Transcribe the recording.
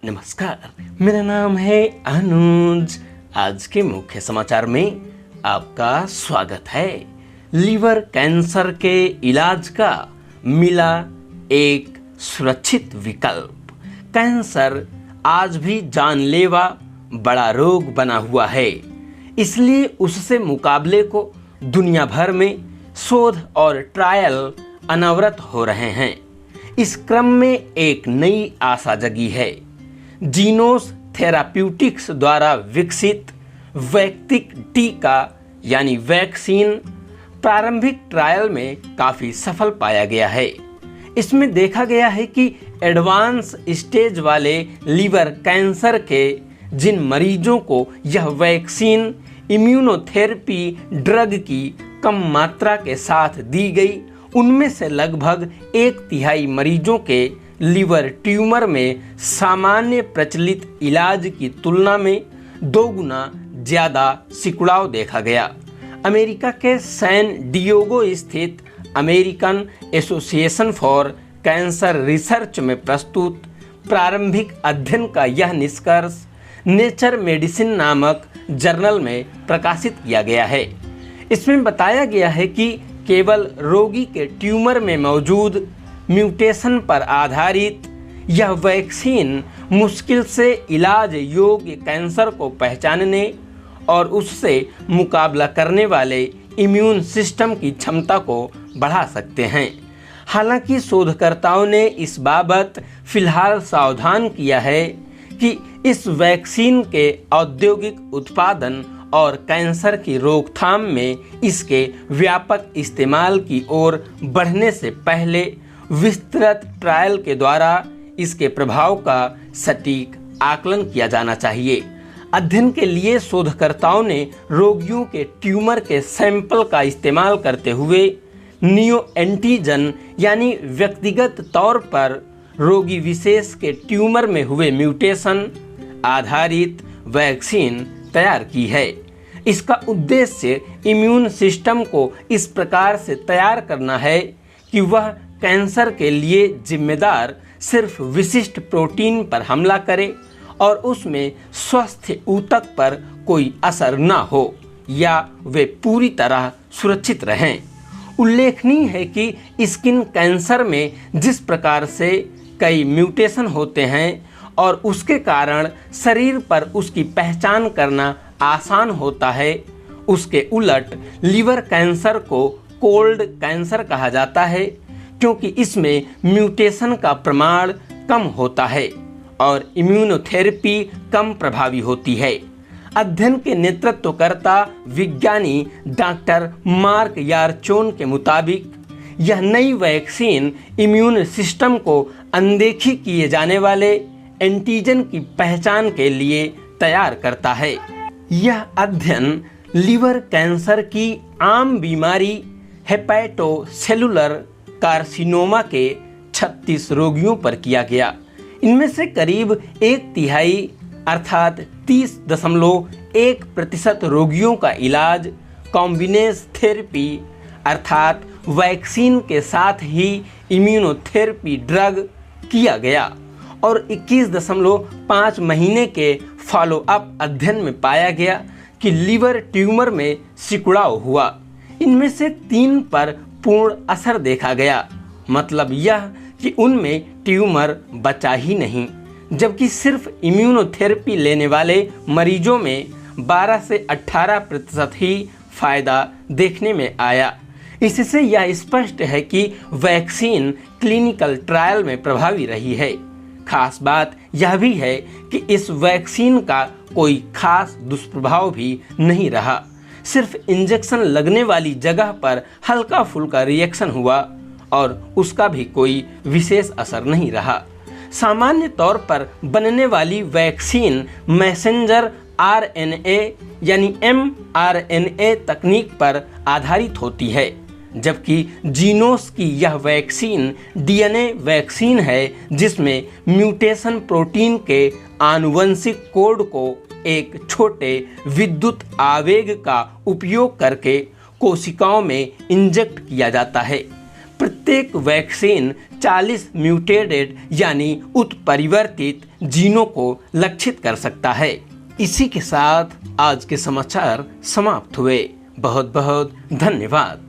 नमस्कार, मेरा नाम है अनुज। आज के मुख्य समाचार में आपका स्वागत है। लीवर कैंसर के इलाज का मिला एक सुरक्षित विकल्प। कैंसर आज भी जानलेवा बड़ा रोग बना हुआ है, इसलिए उससे मुकाबले को दुनिया भर में शोध और ट्रायल अनवरत हो रहे हैं। इस क्रम में एक नई आशा जगी है। जीनोस थेराप्यूटिक्स द्वारा विकसित वैक्तिक टीका यानी वैक्सीन प्रारंभिक ट्रायल में काफ़ी सफल पाया गया है। इसमें देखा गया है कि एडवांस स्टेज वाले लीवर कैंसर के जिन मरीजों को यह वैक्सीन इम्यूनोथेरेपी ड्रग की कम मात्रा के साथ दी गई, उनमें से लगभग 1/3 मरीजों के लीवर ट्यूमर में सामान्य प्रचलित इलाज की तुलना में 2 गुना ज़्यादा सिकुड़ाव देखा गया। अमेरिका के सैन डिएगो स्थित American association for cancer research में प्रस्तुत प्रारंभिक अध्ययन का यह निष्कर्ष नेचर मेडिसिन नामक जर्नल में प्रकाशित किया गया है। इसमें बताया गया है कि केवल रोगी के ट्यूमर में मौजूद म्यूटेशन पर आधारित यह वैक्सीन मुश्किल से इलाज योग्य कैंसर को पहचानने और उससे मुकाबला करने वाले इम्यून सिस्टम की क्षमता को बढ़ा सकते हैं। हालांकि शोधकर्ताओं ने इस बाबत फिलहाल सावधान किया है कि इस वैक्सीन के औद्योगिक उत्पादन और कैंसर की रोकथाम में इसके व्यापक इस्तेमाल की ओर बढ़ने से पहले विस्तृत ट्रायल के द्वारा इसके प्रभाव का सटीक आकलन किया जाना चाहिए। अध्ययन के लिए शोधकर्ताओं ने रोगियों के ट्यूमर के सैंपल का इस्तेमाल करते हुए नियो एंटीजन यानी व्यक्तिगत तौर पर रोगी विशेष के ट्यूमर में हुए म्यूटेशन आधारित वैक्सीन तैयार की है। इसका उद्देश्य इम्यून सिस्टम को इस प्रकार से तैयार करना है कि वह कैंसर के लिए जिम्मेदार सिर्फ विशिष्ट प्रोटीन पर हमला करे और उसमें स्वस्थ ऊतक पर कोई असर न हो या वे पूरी तरह सुरक्षित रहें। उल्लेखनीय है कि स्किन कैंसर में जिस प्रकार से कई म्यूटेशन होते हैं और उसके कारण शरीर पर उसकी पहचान करना आसान होता है, उसके उलट लीवर कैंसर को कोल्ड कैंसर कहा जाता है, क्योंकि इसमें म्यूटेशन का प्रमाण कम होता है और इम्यूनोथेरेपी कम प्रभावी होती है। अध्ययन के नेतृत्वकर्ता विज्ञानी डॉक्टर मार्क यारचोन के मुताबिक यह नई वैक्सीन इम्यून सिस्टम को अनदेखी किए जाने वाले एंटीजन की पहचान के लिए तैयार करता है। यह अध्ययन लीवर कैंसर की आम बीमारी हेपेटोसेलुलर कार्सिनोमा के 36 रोगियों पर किया गया। इनमें से करीब 1/3 अर्थात 30.1% रोगियों का इलाज कॉम्बिनेशन थेरेपी अर्थात वैक्सीन के साथ ही इम्यूनोथेरेपी ड्रग किया गया और 21.5 महीने के फॉलोअप अध्ययन में पाया गया कि लीवर ट्यूमर में सिकुड़ाव हुआ। इनमें से 3 पर पूर्ण असर देखा गया, मतलब यह कि उनमें ट्यूमर बचा ही नहीं, जबकि सिर्फ इम्यूनोथेरेपी लेने वाले मरीजों में 12 से 18% ही फायदा देखने में आया। इससे यह स्पष्ट है कि वैक्सीन क्लिनिकल ट्रायल में प्रभावी रही है। खास बात यह भी है कि इस वैक्सीन का कोई खास दुष्प्रभाव भी नहीं रहा। सिर्फ इंजेक्शन लगने वाली जगह पर हल्का फुल्का रिएक्शन हुआ और उसका भी कोई विशेष असर नहीं रहा। सामान्य तौर पर बनने वाली वैक्सीन मैसेंजर आरएनए यानी mRNA तकनीक पर आधारित होती है, जबकि जीनोस की यह वैक्सीन डीएनए वैक्सीन है जिसमें म्यूटेशन प्रोटीन के आनुवंशिक कोड को एक छोटे विद्युत आवेग का उपयोग करके कोशिकाओं में इंजेक्ट किया जाता है। प्रत्येक वैक्सीन 40 म्यूटेटेड यानी उत्परिवर्तित जीनों को लक्षित कर सकता है। इसी के साथ आज के समाचार समाप्त हुए। बहुत बहुत धन्यवाद।